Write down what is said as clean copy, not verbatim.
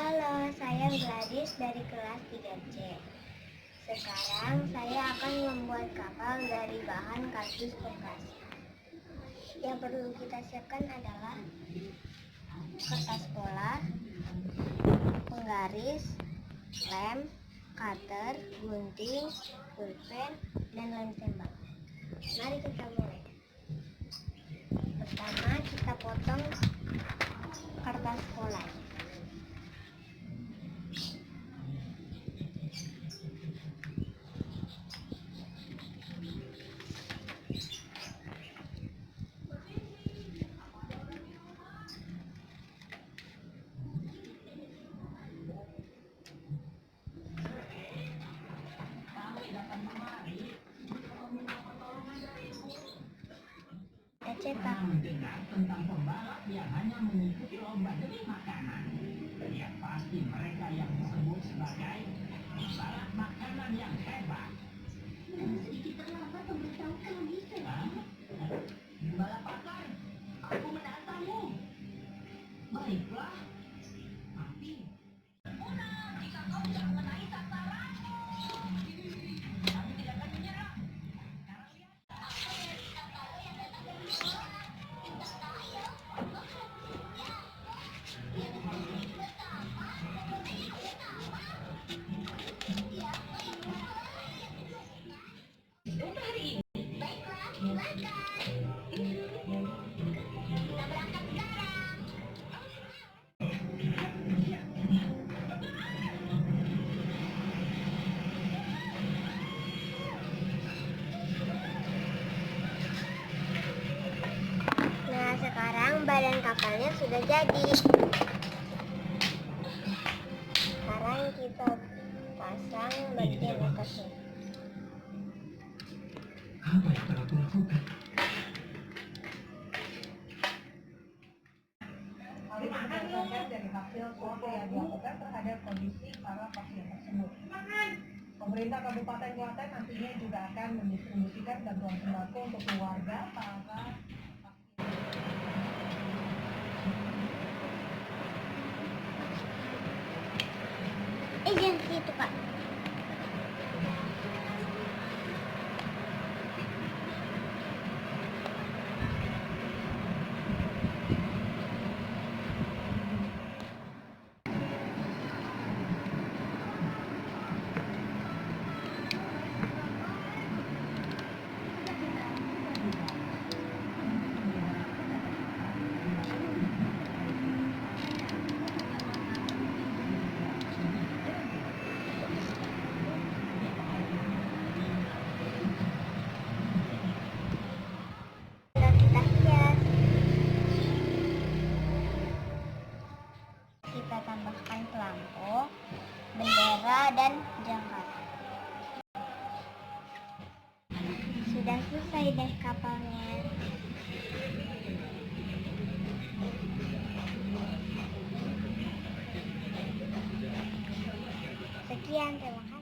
Halo, saya Gladys dari kelas 3C. Sekarang saya akan membuat kapal dari bahan kardus bekas. Yang perlu kita siapkan adalah kertas pola, penggaris, lem, cutter, gunting, pulpen, dan lem tembak. Mari kita mulai. Pertama kita potong kertas pola. Cetak. Mendengar tentang pembalap yang hanya mengikuti lomba demi makanan. Ya pasti mereka yang disebut sebagai pembalap makanan yang hebat. Sedikit terlambat memberitahu kami, pembalap apa? Aku menantangmu. Baiklah. Tapi jika kau tidak mengenai sasaranmu, kami tidak akan menyerah. Nah, sekarang badan kapalnya sudah jadi. Sekarang kita pasang bagian atasnya. Apa yang telah aku lakukan? Hal ini berdasarkan dari hasil survei yang dilakukan terhadap kondisi para pasien tersebut. Pemerintah Kabupaten Klaten nantinya juga akan mendistribusikan bantuan sembako untuk keluarga para pasien. Jangan gitu, Pak. Kita tambahkan pelampu, bendera, dan jangkar. Sudah selesai deh kapalnya. Sekian, terima kasih.